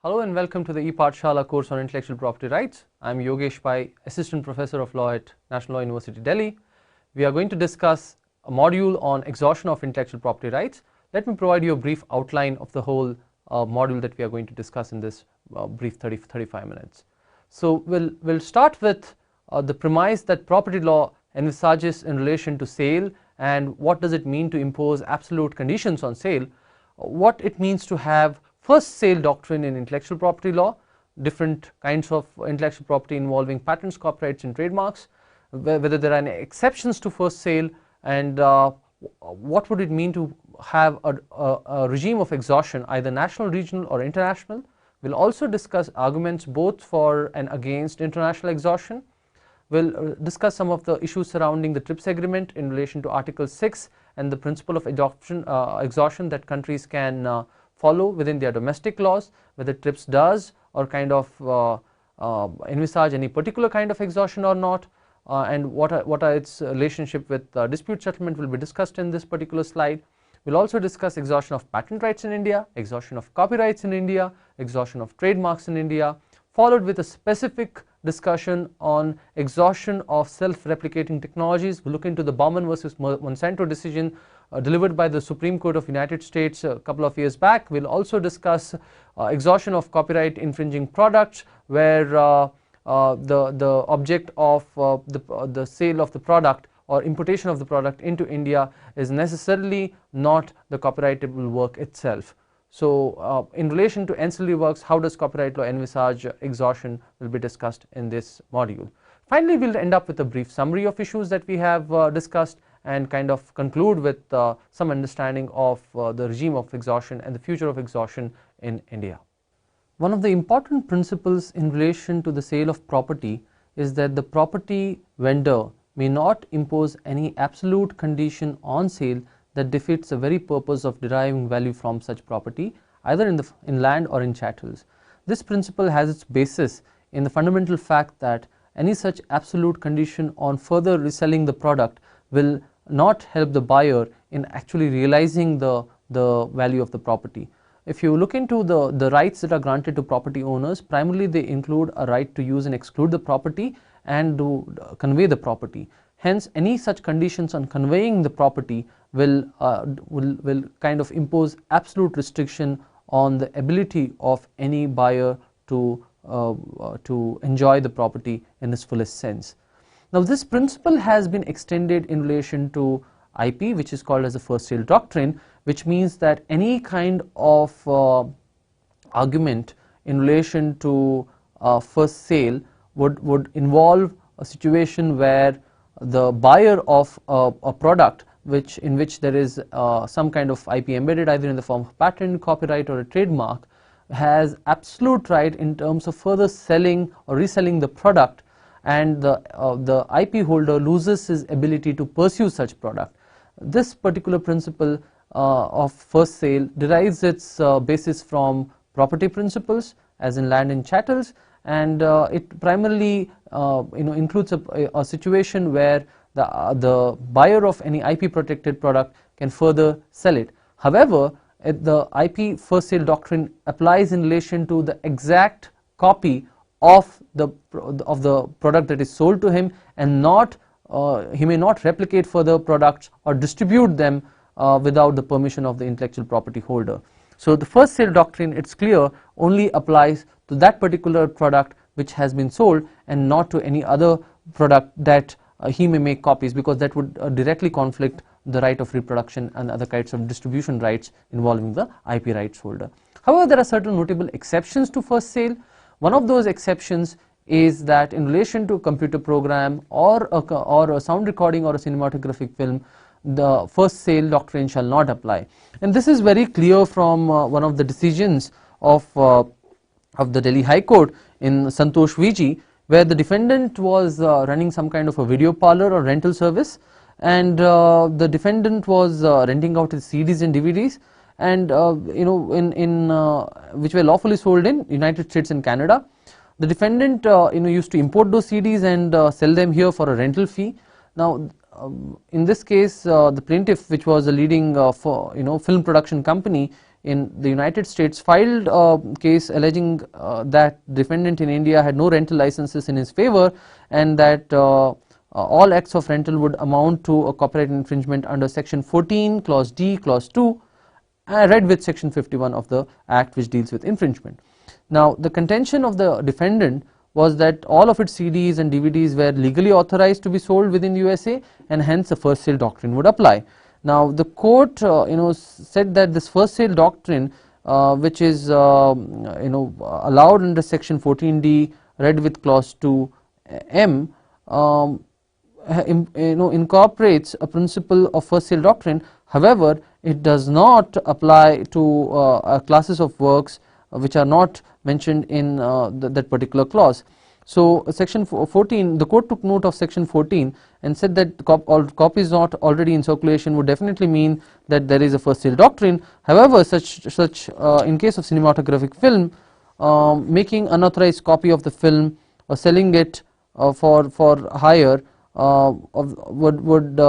Hello and welcome to the ePathshala course on intellectual property rights. I am Yogesh Pai, Assistant Professor of Law at National Law University, Delhi. We are going to discuss a module on exhaustion of intellectual property rights. Let me provide you a brief outline of the whole module that we are going to discuss in this brief 35 minutes. So we'll start with the premise that property law envisages in relation to sale and what does it mean to impose absolute conditions on sale, what it means to have first sale doctrine in intellectual property law, different kinds of intellectual property involving patents, copyrights and trademarks, whether there are any exceptions to first sale, and what would it mean to have a regime of exhaustion, either national, regional or international. We'll also discuss arguments both for and against international exhaustion. We'll discuss some of the issues surrounding the TRIPS agreement in relation to Article 6 and the principle of exhaustion that countries can follow within their domestic laws, whether TRIPS does or kind of envisage any particular kind of exhaustion or not, and what are its relationship with dispute settlement will be discussed in this particular slide. We'll also discuss exhaustion of patent rights in India, exhaustion of copyrights in India, exhaustion of trademarks in India, followed with a specific discussion on exhaustion of self-replicating technologies. We'll look into the Baumann versus Monsanto decision delivered by the Supreme Court of the United States a couple of years back. We'll also discuss exhaustion of copyright infringing products, where the object of the sale of the product or importation of the product into India is necessarily not the copyrightable work itself. So in relation to ancillary works, how does copyright law envisage exhaustion will be discussed in this module. Finally, we'll end up with a brief summary of issues that we have discussed and kind of conclude with some understanding of the regime of exhaustion and the future of exhaustion in India. One of the important principles in relation to the sale of property is that the property vendor may not impose any absolute condition on sale that defeats the very purpose of deriving value from such property, either in land or in chattels. This principle has its basis in the fundamental fact that any such absolute condition on further reselling the product will not help the buyer in actually realizing the value of the property. If you look into the rights that are granted to property owners, primarily they include a right to use and exclude the property and to convey the property. Hence, any such conditions on conveying the property will kind of impose absolute restriction on the ability of any buyer to enjoy the property in its fullest sense. Now, this principle has been extended in relation to IP, which is called as the first sale doctrine, which means that any kind of argument in relation to first sale would involve a situation where the buyer of a product in which there is some kind of IP embedded, either in the form of patent, copyright or a trademark, has absolute right in terms of further selling or reselling the product, and the IP holder loses his ability to pursue such product. This particular principle of first sale derives its basis from property principles, as in land and chattels, and it primarily includes a situation where the buyer of any IP protected product can further sell it. However, the IP first sale doctrine applies in relation to the exact copy of the product that is sold to him, and he may not replicate further products or distribute them without the permission of the intellectual property holder. So the first sale doctrine, it's clear, only applies to that particular product which has been sold and not to any other product that he may make copies, because that would directly conflict the right of reproduction and other kinds of distribution rights involving the IP rights holder. However, there are certain notable exceptions to first sale. One of those exceptions is that in relation to a computer program or a sound recording or a cinematographic film, the first sale doctrine shall not apply. And this is very clear from one of the decisions of the Delhi High Court in Santosh VG, where the defendant was running some kind of a video parlor or rental service, and the defendant was renting out his CDs and DVDs, and which were lawfully sold in United States and Canada. The defendant used to import those CDs and sell them here for a rental fee. Now, in this case, the plaintiff, which was a leading film production company, in the United States filed a case alleging that defendant in India had no rental licenses in his favor, and that all acts of rental would amount to a copyright infringement under section 14 clause D clause 2 read with section 51 of the act, which deals with infringement. Now the contention of the defendant was that all of its CDs and DVDs were legally authorized to be sold within USA, and hence the first sale doctrine would apply. Now the court said that this first sale doctrine, which is allowed under section 14D read with clause 2M, incorporates a principle of first sale doctrine. However, it does not apply to classes of works which are not mentioned in that particular clause. So section 14, the court took note of section 14 and said that copies not already in circulation would definitely mean that there is a first sale doctrine. However, such in case of cinematographic film, making unauthorized copy of the film or selling it for hire would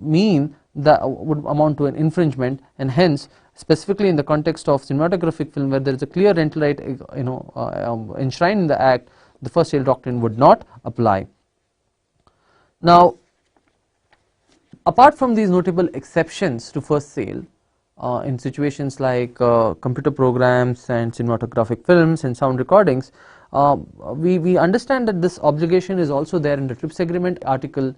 mean that would amount to an infringement, and hence specifically in the context of cinematographic film, where there is a clear rental right enshrined in the act, the first sale doctrine would not apply. Now, apart from these notable exceptions to first sale in situations like computer programs and cinematographic films and sound recordings, we understand that this obligation is also there in the TRIPS agreement, article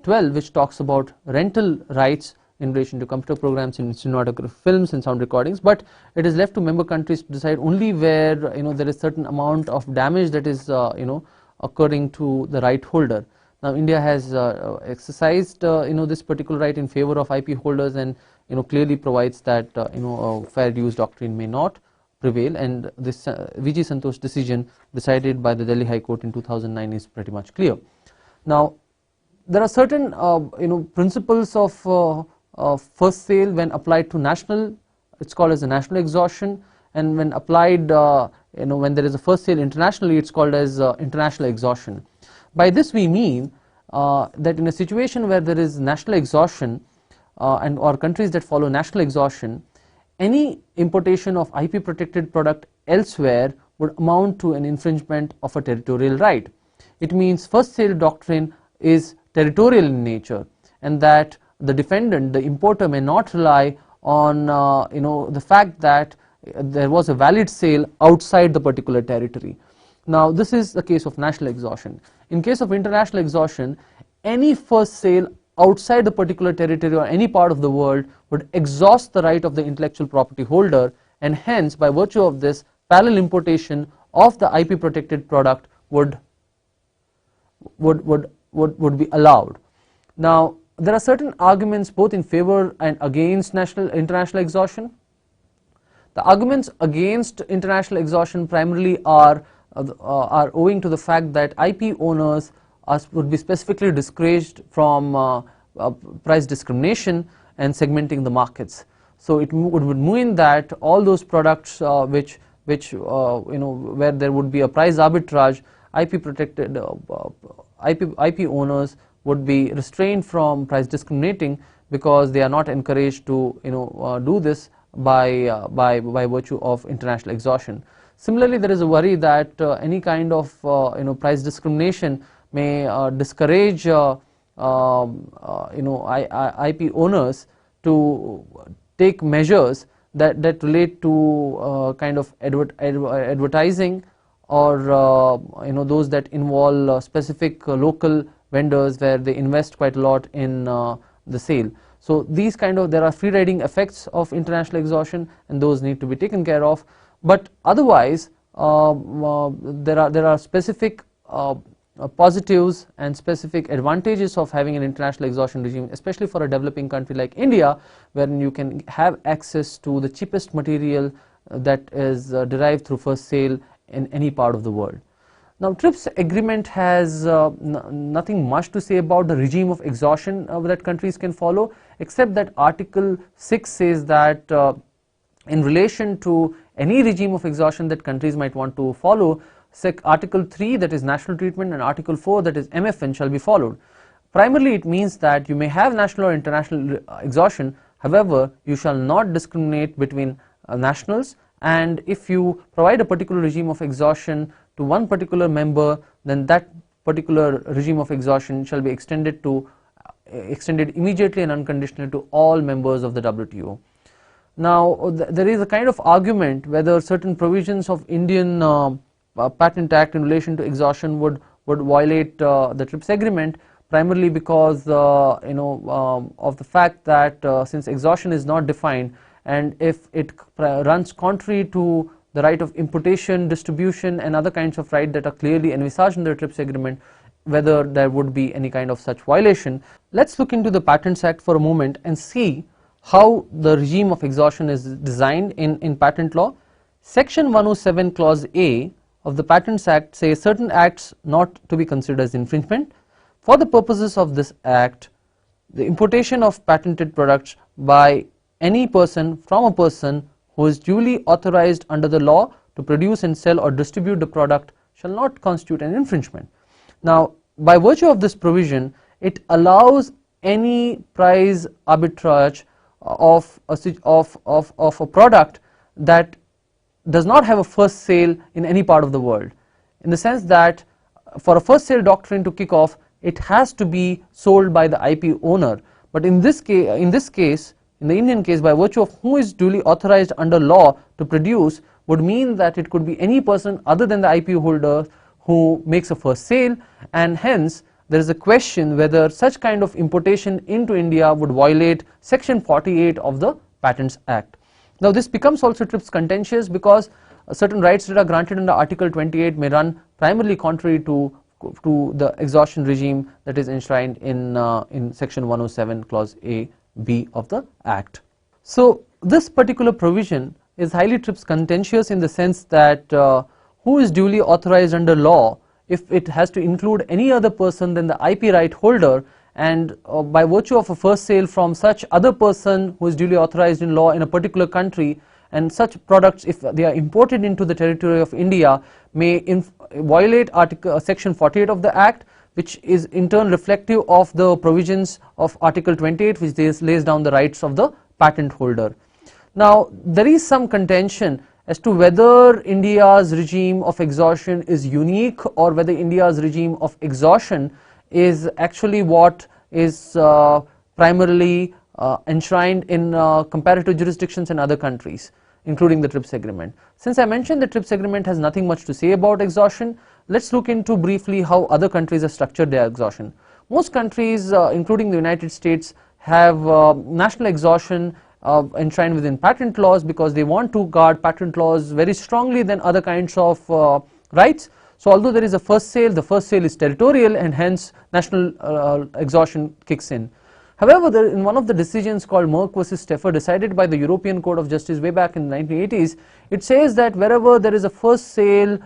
12, which talks about rental rights in relation to computer programs and cinematographic films and sound recordings, but it is left to member countries to decide only where there is certain amount of damage that is occurring to the right holder. Now India has exercised this particular right in favor of IP holders, and clearly provides that fair use doctrine may not prevail, and this VG Santosh decision decided by the Delhi High Court in 2009 is pretty much clear. Now there are certain principles of first sale when applied to national, it's called as a national exhaustion, and when applied when there is a first sale internationally, it's called as international exhaustion. By this we mean that in a situation where there is national exhaustion and or countries that follow national exhaustion, any importation of IP protected product elsewhere would amount to an infringement of a territorial right. It means first sale doctrine is territorial in nature, and that the defendant, the importer, may not rely on the fact that there was a valid sale outside the particular territory. Now this is the case of national exhaustion. In case of international exhaustion, any first sale outside the particular territory or any part of the world would exhaust the right of the intellectual property holder, and hence by virtue of this, parallel importation of the IP protected product would be allowed. Now there are certain arguments both in favor and against international exhaustion. The arguments against international exhaustion primarily are owing to the fact that IP owners would be specifically discouraged from price discrimination and segmenting the markets. So it would mean that all those products which where there would be a price arbitrage, IP protected IP owners would be restrained from price discriminating, because they are not encouraged to do this by virtue of international exhaustion. Similarly, there is a worry that any kind of price discrimination may discourage IP owners to take measures that relate to kind of advertising, or those that involve specific local vendors where they invest quite a lot in the sale. So these there are free riding effects of international exhaustion, and those need to be taken care of. But otherwise there are specific positives and specific advantages of having an international exhaustion regime, especially for a developing country like India, wherein you can have access to the cheapest material that is derived through first sale in any part of the world. Now TRIPS agreement has nothing much to say about the regime of exhaustion that countries can follow, except that Article 6 says that in relation to any regime of exhaustion that countries might want to follow, Article 3, that is national treatment, and Article 4, that is MFN, shall be followed. Primarily it means that you may have national or international exhaustion, however you shall not discriminate between nationals, and if you provide a particular regime of exhaustion to one particular member, then that particular regime of exhaustion shall be extended immediately and unconditionally to all members of the WTO. Now there is a kind of argument whether certain provisions of Indian Patent Act in relation to exhaustion would violate the TRIPS agreement, primarily because of the fact that since exhaustion is not defined, and if it runs contrary to the right of importation, distribution and other kinds of rights that are clearly envisaged in the TRIPS agreement, whether there would be any kind of such violation. Let's look into the Patents Act for a moment and see how the regime of exhaustion is designed in patent law. Section 107 clause A of the Patents Act says certain acts not to be considered as infringement. For the purposes of this act, the importation of patented products by any person from a person who is duly authorized under the law to produce and sell or distribute the product shall not constitute an infringement. Now, by virtue of this provision, it allows any price arbitrage of a product that does not have a first sale in any part of the world, in the sense that for a first sale doctrine to kick off, it has to be sold by the IP owner. But in this case, in the Indian case, by virtue of who is duly authorized under law to produce, would mean that it could be any person other than the IP holder who makes a first sale, and hence there is a question whether such kind of importation into India would violate section 48 of the Patents Act. Now this becomes also TRIPS contentious because certain rights that are granted under Article 28 may run primarily contrary to the exhaustion regime that is enshrined in section 107 clause A, B of the Act. So this particular provision is highly TRIPS contentious in the sense that who is duly authorized under law, if it has to include any other person than the IP right holder, and by virtue of a first sale from such other person who is duly authorized in law in a particular country, and such products, if they are imported into the territory of India, may violate section 48 of the Act, which is in turn reflective of the provisions of Article 28, which lays down the rights of the patent holder. Now there is some contention as to whether India's regime of exhaustion is unique, or whether India's regime of exhaustion is actually what is primarily enshrined in comparative jurisdictions in other countries, including the TRIPS agreement. Since I mentioned the TRIPS agreement has nothing much to say about exhaustion, let's look into briefly how other countries have structured their exhaustion. Most countries, including the United States, have national exhaustion enshrined within patent laws because they want to guard patent laws very strongly than other kinds of rights. So although there is a first sale, the first sale is territorial, and hence national exhaustion kicks in. However, in one of the decisions called Merck versus Steffer, decided by the European Court of Justice way back in the 1980s, it says that wherever there is a first sale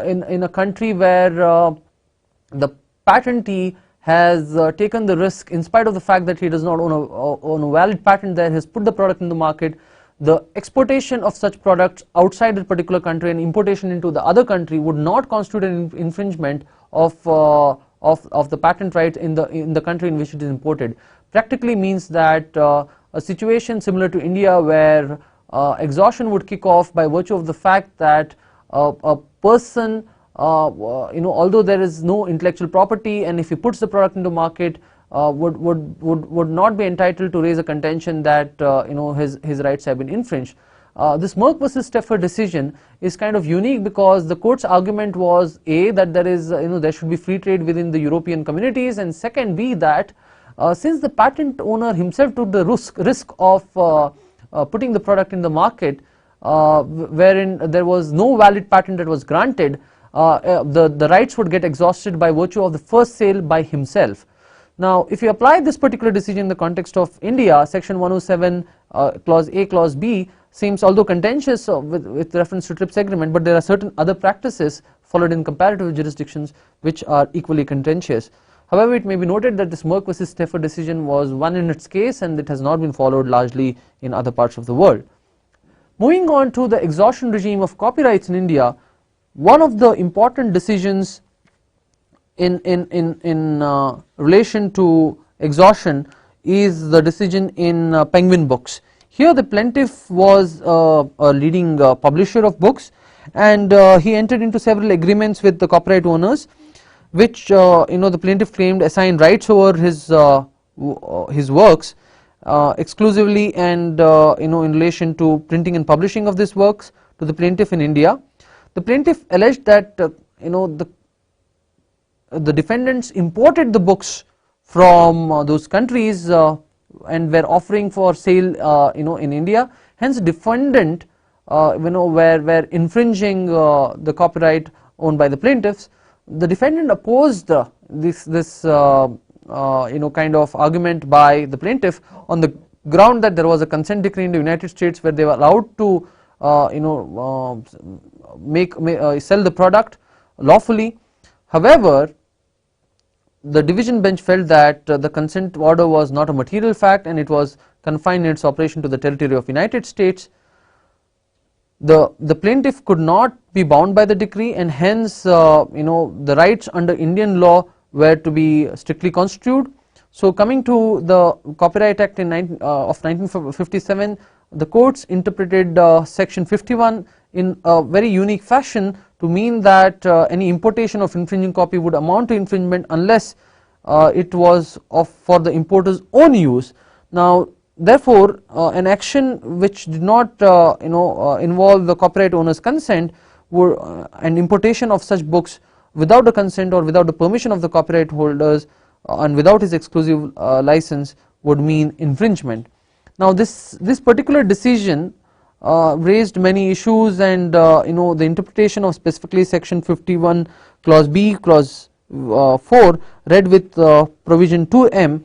in a country where the patentee has taken the risk, in spite of the fact that he does not own a valid patent there, has put the product in the market, the exportation of such products outside a particular country and importation into the other country would not constitute an infringement of the patent right in the country in which it is imported. Practically means that a situation similar to India, where exhaustion would kick off by virtue of the fact that a person, although there is no intellectual property, and if he puts the product into market, would not be entitled to raise a contention that his rights have been infringed. This Merck versus Steffer decision is kind of unique because the court's argument was A, that there should be free trade within the European communities, and second B, that since the patent owner himself took the risk of putting the product in the market, wherein there was no valid patent that was granted, the rights would get exhausted by virtue of the first sale by himself. Now if you apply this particular decision in the context of India, section 107 clause A, clause B seems, although contentious with reference to TRIPS agreement, but there are certain other practices followed in comparative jurisdictions which are equally contentious. However, it may be noted that this Merck versus Steffer decision was one in its case, and it has not been followed largely in other parts of the world. Moving on to the exhaustion regime of copyrights in India, one of the important decisions in relation to exhaustion is the decision in Penguin Books. Here the plaintiff was a leading publisher of books, and he entered into several agreements with the copyright owners, which the plaintiff claimed assigned rights over his works exclusively, and in relation to printing and publishing of these works to the plaintiff in India. The plaintiff alleged that the defendants imported the books from those countries and were offering for sale in India. Hence defendant were infringing the copyright owned by the plaintiffs. The defendant opposed this kind of argument by the plaintiff on the ground that there was a consent decree in the United States where they were allowed to sell the product lawfully. However, the division bench felt that the consent order was not a material fact and it was confined in its operation to the territory of United States. The plaintiff could not be bound by the decree, and hence the rights under Indian law were to be strictly construed. So coming to the Copyright Act of 1957, the courts interpreted section 51 in a very unique fashion to mean that any importation of infringing copy would amount to infringement unless it was for the importer's own use. Now therefore an action which did not involve the copyright owner's consent and importation of such books without the consent or without the permission of the copyright holders and without his exclusive license would mean infringement. Now this particular decision raised many issues, and the interpretation of specifically section 51 clause B clause 4 read with provision 2M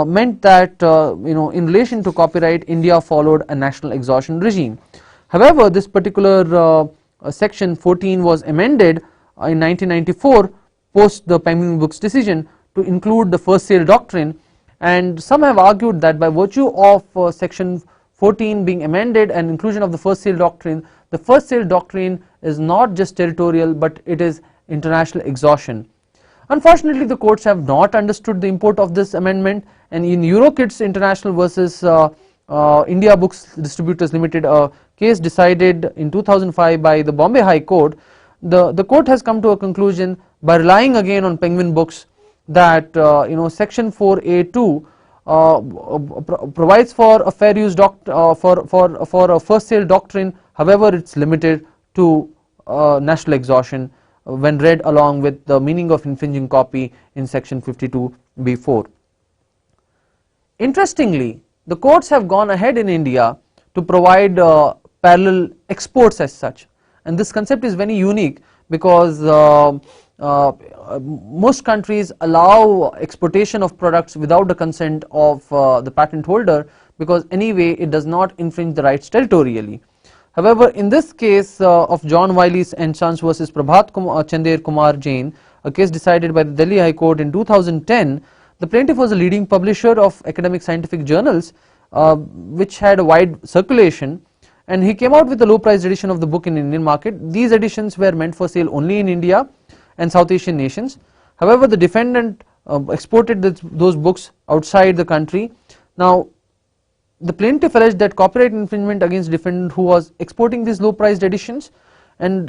meant that in relation to copyright India followed a national exhaustion regime. However, this particular section 14 was amended in 1994 post the Penguin Books decision to include the first sale doctrine, and some have argued that by virtue of section 14 being amended and inclusion of the first sale doctrine, the first sale doctrine is not just territorial but it is international exhaustion. Unfortunately, the courts have not understood the import of this amendment, and in Eurokids International versus India Books Distributors Limited, a case decided in 2005 by the Bombay High Court, the court has come to a conclusion by relying again on Penguin Books that section 4A2 provides for a fair use for a first sale doctrine. However, it's limited to national exhaustion when read along with the meaning of infringing copy in section 52B4. Interestingly, the courts have gone ahead in India to provide parallel exports as such, and this concept is very unique because most countries allow exportation of products without the consent of the patent holder, because anyway it does not infringe the rights territorially. However, in this case of John Wiley and Sons versus Prabhat Chander Kumar Jain, a case decided by the Delhi High Court in 2010, the plaintiff was a leading publisher of academic scientific journals which had a wide circulation, and he came out with a low priced edition of the book in Indian market. These editions were meant for sale only in India and South Asian nations. However, the defendant exported those books outside the country. Now the plaintiff alleged that copyright infringement against defendant who was exporting these low priced editions, and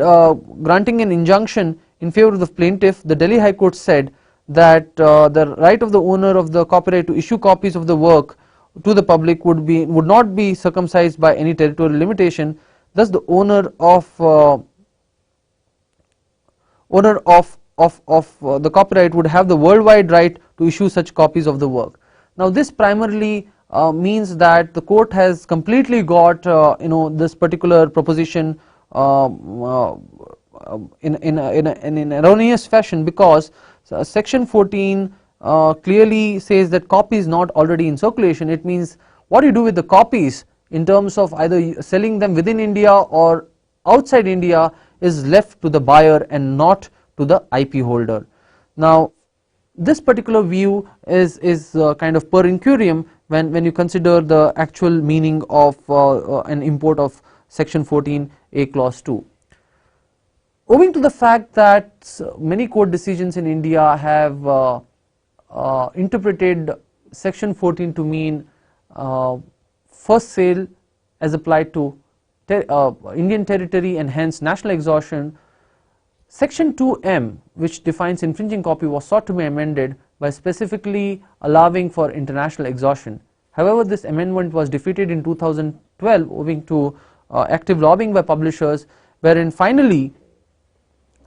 granting an injunction in favor of the plaintiff, the Delhi High Court said that the right of the owner of the copyright to issue copies of the work to the public would not be circumcised by any territorial limitation. Thus the owner of the copyright would have the worldwide right to issue such copies of the work. Now this primarily means that the court has completely got this particular proposition in an erroneous fashion, because section 14 clearly says that copy is not already in circulation. It means what you do with the copies in terms of either selling them within India or outside India is left to the buyer and not to the IP holder. Now this particular view is kind of per incurium when you consider the actual meaning of an import of section 14A clause 2. Owing to the fact that many court decisions in India have interpreted section 14 to mean first sale as applied to Indian territory and hence national exhaustion, Section 2M, which defines infringing copy, was sought to be amended by specifically allowing for international exhaustion. However, this amendment was defeated in 2012 owing to active lobbying by publishers, wherein finally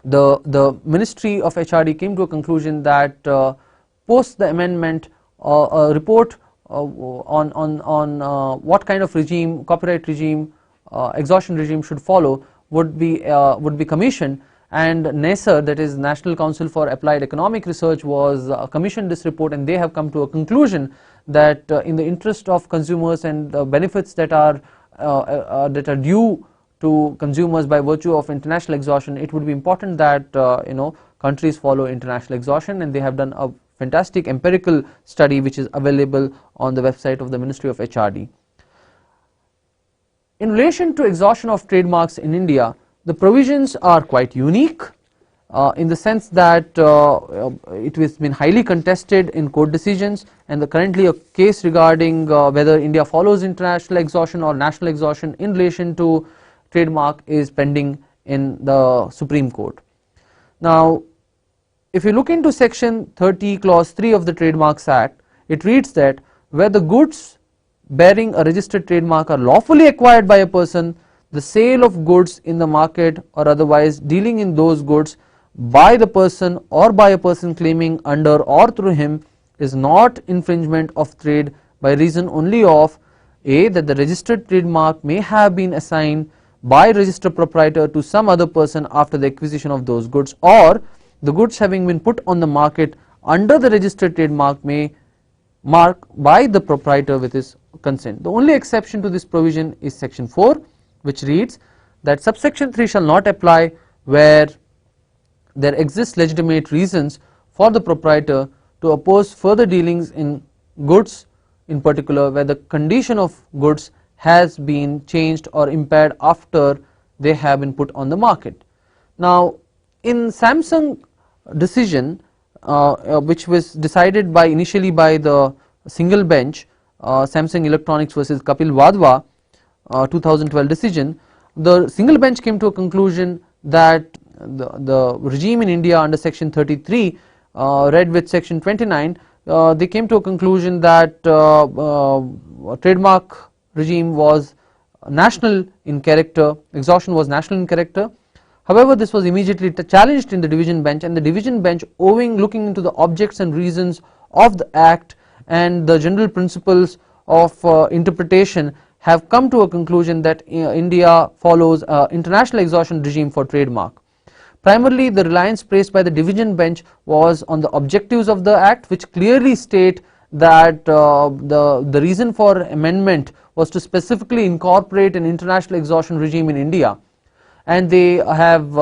the Ministry of HRD came to a conclusion that post the amendment, a report on what kind of regime, copyright regime, exhaustion regime should follow would be commissioned, and NESR, that is National Council for Applied Economic Research, was commissioned this report, and they have come to a conclusion that in the interest of consumers and the benefits that are due to consumers by virtue of international exhaustion, it would be important that countries follow international exhaustion, and they have done a fantastic empirical study which is available on the website of the Ministry of HRD. In relation to exhaustion of trademarks in India, the provisions are quite unique in the sense that it has been highly contested in court decisions, and currently a case regarding whether India follows international exhaustion or national exhaustion in relation to trademark is pending in the Supreme Court. Now, if you look into Section 30 Clause 3 of the Trademarks Act, it reads that where the goods bearing a registered trademark are lawfully acquired by a person, the sale of goods in the market or otherwise dealing in those goods by the person or by a person claiming under or through him is not infringement of trade by reason only of A, that the registered trademark may have been assigned by registered proprietor to some other person after the acquisition of those goods, or the goods having been put on the market under the registered trademark may mark by the proprietor with his consent. The only exception to this provision is Section 4, which reads that subsection 3 shall not apply where there exist legitimate reasons for the proprietor to oppose further dealings in goods, in particular where the condition of goods has been changed or impaired after they have been put on the market. Now, in Samsung decision, which was decided initially by the single bench, Samsung Electronics versus Kapil Wadhwa 2012 decision, the single bench came to a conclusion that the regime in India under Section 33 read with Section 29, they came to a conclusion that trademark regime was national in character, exhaustion was national in character. However, this was immediately challenged in the division bench, and the division bench, looking into the objects and reasons of the act and the general principles of interpretation, have come to a conclusion that India follows international exhaustion regime for trademark. Primarily, the reliance placed by the division bench was on the objectives of the act, which clearly state that the reason for amendment was to specifically incorporate an international exhaustion regime in India, and they have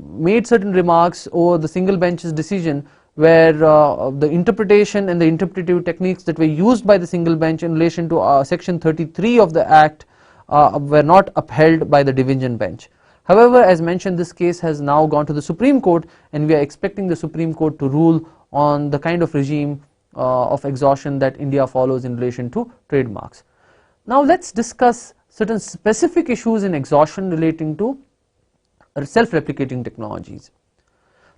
made certain remarks over the single bench's decision where the interpretation and the interpretive techniques that were used by the single bench in relation to Section 33 of the Act were not upheld by the division bench. However, as mentioned, this case has now gone to the Supreme Court, and we are expecting the Supreme Court to rule on the kind of regime of exhaustion that India follows in relation to trademarks. Now let's discuss certain specific issues in exhaustion relating to self-replicating technologies.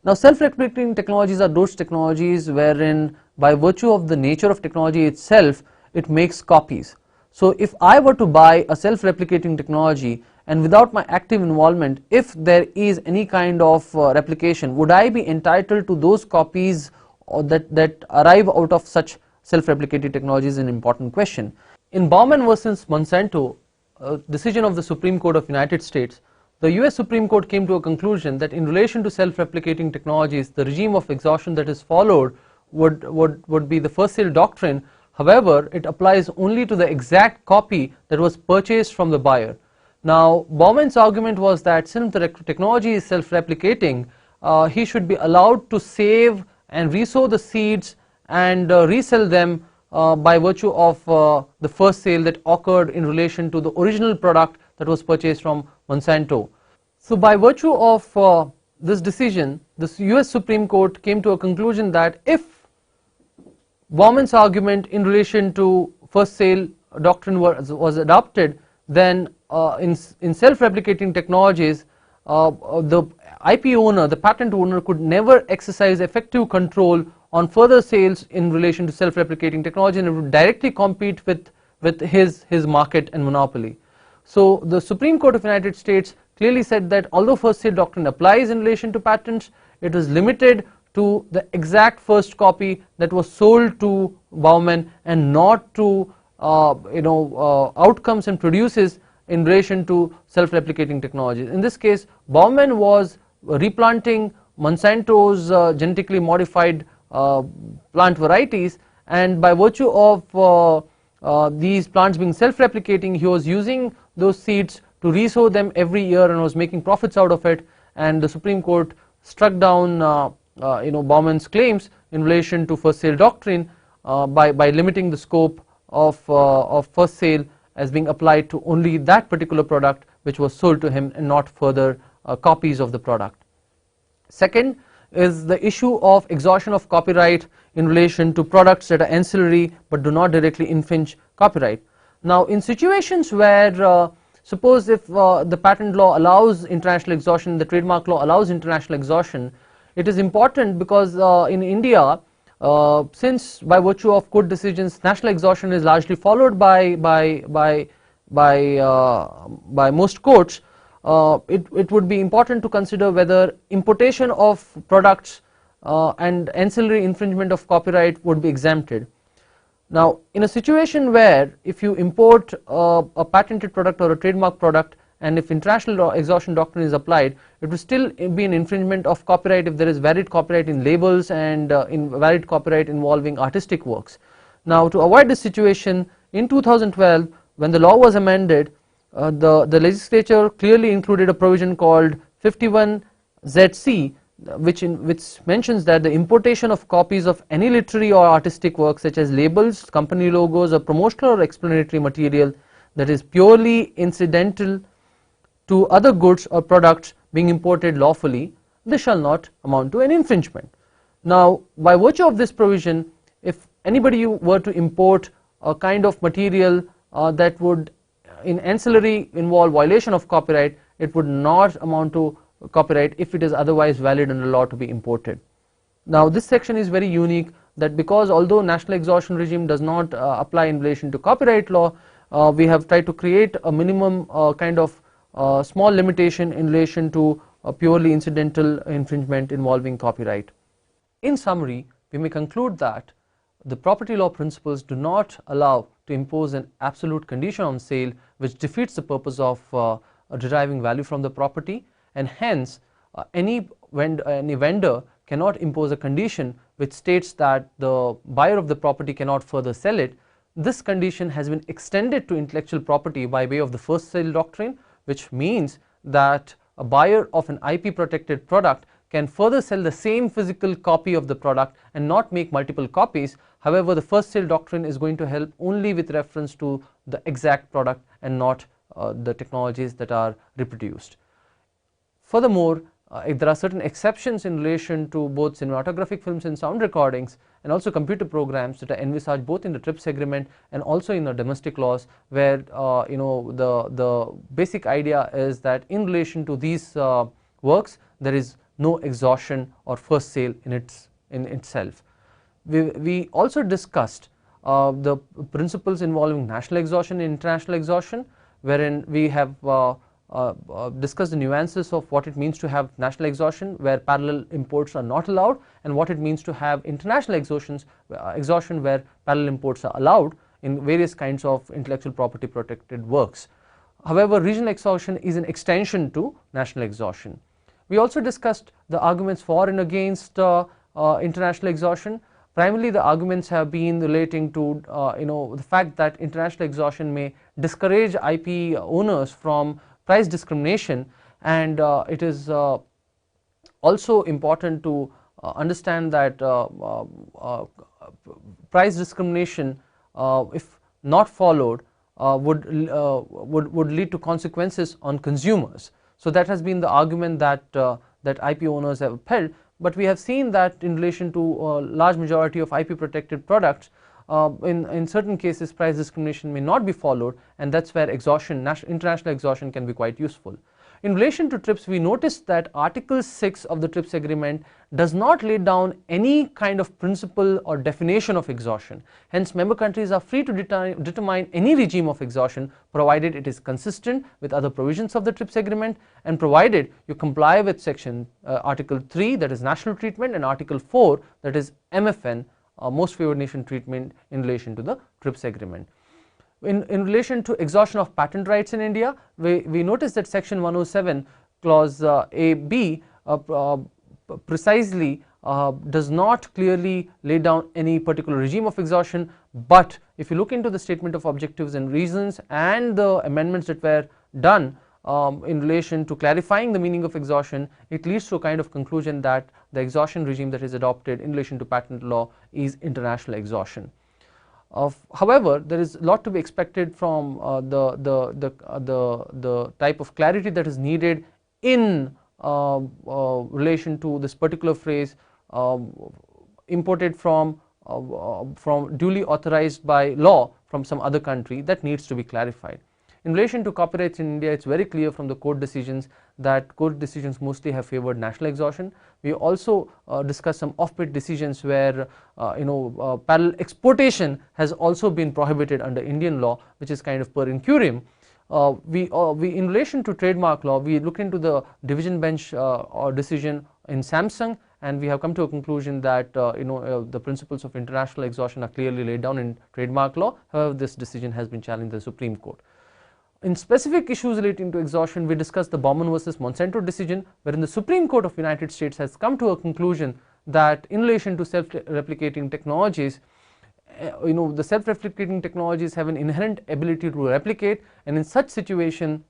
Now, self-replicating technologies are those technologies wherein by virtue of the nature of technology itself, it makes copies. So if I were to buy a self-replicating technology and without my active involvement, if there is any kind of replication, would I be entitled to those copies that arrive out of such self-replicating technology is an important question. In Baumann versus Monsanto, a decision of the Supreme Court of United States, the US Supreme Court came to a conclusion that in relation to self-replicating technologies, the regime of exhaustion that is followed would be the first sale doctrine. However, it applies only to the exact copy that was purchased from the buyer. Now, Baumann's argument was that since the technology is self-replicating, he should be allowed to save and resow the seeds and resell them by virtue of the first sale that occurred in relation to the original product that was purchased from Monsanto. So by virtue of this decision, the US Supreme Court came to a conclusion that if Baumann's argument in relation to first sale doctrine was adopted, then in self-replicating technologies, the IP owner, the patent owner, could never exercise effective control on further sales in relation to self-replicating technology, and it would directly compete with his market and monopoly. So the Supreme Court of the United States clearly said that although first sale doctrine applies in relation to patents, it is limited to the exact first copy that was sold to Baumann and not to outcomes and produces in relation to self-replicating technologies. In this case, Baumann was replanting Monsanto's genetically modified plant varieties, and by virtue of these plants being self-replicating, he was using those seeds to resow them every year and was making profits out of it, and the Supreme Court struck down Baumann's claims in relation to first sale doctrine by limiting the scope of first sale as being applied to only that particular product which was sold to him and not further copies of the product. Second is the issue of exhaustion of copyright in relation to products that are ancillary but do not directly infringe copyright. Now, in situations where suppose if the patent law allows international exhaustion, the trademark law allows international exhaustion, it is important because in India, since by virtue of court decisions national exhaustion is largely followed by most courts, it would be important to consider whether importation of products and ancillary infringement of copyright would be exempted. Now, in a situation where if you import a patented product or a trademark product, and if international exhaustion doctrine is applied, it will still be an infringement of copyright if there is valid copyright in labels and valid copyright involving artistic works. Now, to avoid this situation, in 2012 when the law was amended, the legislature clearly included a provision called 51ZC, which mentions that the importation of copies of any literary or artistic work such as labels, company logos, or promotional or explanatory material that is purely incidental to other goods or products being imported lawfully, this shall not amount to an infringement. Now, by virtue of this provision, if anybody were to import a kind of material that would in ancillary involve violation of copyright, it would not amount to copyright if it is otherwise valid under law to be imported. Now, this section is very unique, that because although national exhaustion regime does not apply in relation to copyright law, we have tried to create a minimum kind of small limitation in relation to a purely incidental infringement involving copyright. In summary, we may conclude that the property law principles do not allow to impose an absolute condition on sale which defeats the purpose of deriving value from the property, and hence any vendor cannot impose a condition which states that the buyer of the property cannot further sell it. This condition has been extended to intellectual property by way of the first sale doctrine, which means that a buyer of an IP protected product can further sell the same physical copy of the product and not make multiple copies. However, the first sale doctrine is going to help only with reference to the exact product and not the technologies that are reproduced. Furthermore, there are certain exceptions in relation to both cinematographic films and sound recordings, and also computer programs that are envisaged both in the TRIPS agreement and also in the domestic laws, where the basic idea is that in relation to these works there is no exhaustion or first sale in itself. We also discussed the principles involving national exhaustion and international exhaustion, wherein we have discuss the nuances of what it means to have national exhaustion where parallel imports are not allowed, and what it means to have international exhaustion where parallel imports are allowed in various kinds of intellectual property protected works. However, regional exhaustion is an extension to national exhaustion. We also discussed the arguments for and against international exhaustion. Primarily, the arguments have been relating to the fact that international exhaustion may discourage IP owners from price discrimination, and it is also important to understand that price discrimination, if not followed, would lead to consequences on consumers. So that has been the argument that IP owners have upheld. But we have seen that in relation to a large majority of IP protected products, in certain cases price discrimination may not be followed, and that's where exhaustion, international exhaustion can be quite useful. In relation to TRIPS, we noticed that Article 6 of the TRIPS agreement does not lay down any kind of principle or definition of exhaustion. Hence, member countries are free to determine any regime of exhaustion provided it is consistent with other provisions of the TRIPS agreement, and provided you comply with section Article 3, that is national treatment, and Article 4, that is MFN, most favored nation treatment in relation to the TRIPS agreement. In relation to exhaustion of patent rights in India, we notice that section 107 clause AB precisely does not clearly lay down any particular regime of exhaustion, but if you look into the statement of objectives and reasons and the amendments that were done in relation to clarifying the meaning of exhaustion, it leads to a kind of conclusion that the exhaustion regime that is adopted in relation to patent law is international exhaustion. However, there is a lot to be expected from the type of clarity that is needed in relation to this particular phrase imported from duly authorized by law from some other country, that needs to be clarified. In relation to copyrights in India, it's very clear from the court decisions that court decisions mostly have favored national exhaustion. We also discussed some off-bit decisions where parallel exportation has also been prohibited under Indian law, which is kind of per incurium. In relation to trademark law, we looked into the division bench decision in Samsung, and we have come to a conclusion that the principles of international exhaustion are clearly laid down in trademark law. However, this decision has been challenged in the Supreme Court. In specific issues relating to exhaustion, we discussed the Baumann versus Monsanto decision, wherein the Supreme Court of the United States has come to a conclusion that in relation to self-replicating technologies, the self-replicating technologies have an inherent ability to replicate, and in such situation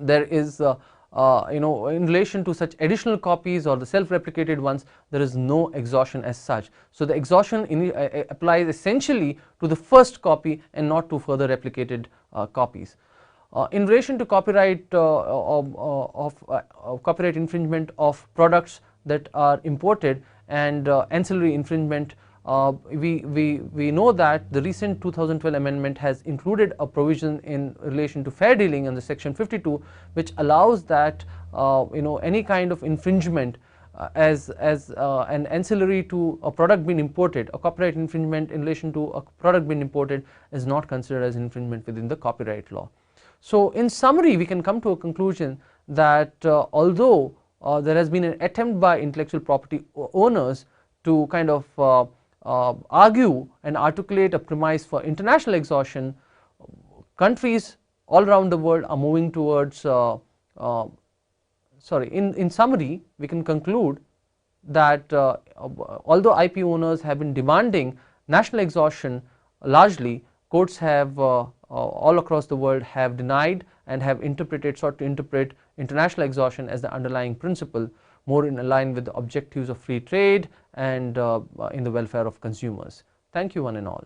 there is in relation to such additional copies or the self-replicated ones, there is no exhaustion as such. So the exhaustion applies essentially to the first copy and not to further replicated copies. In relation to copyright copyright infringement of products that are imported and ancillary infringement, we know that the recent 2012 amendment has included a provision in relation to fair dealing under section 52, which allows that any kind of infringement as an ancillary to a product being imported, a copyright infringement in relation to a product being imported is not considered as infringement within the copyright law. So in summary, we can come to a conclusion that although there has been an attempt by intellectual property owners to kind of argue and articulate a premise for international exhaustion, countries all around the world are moving towards in summary, we can conclude that although IP owners have been demanding national exhaustion, largely courts have all across the world have denied and have sought to interpret international exhaustion as the underlying principle, more in line with the objectives of free trade and in the welfare of consumers. Thank you one and all.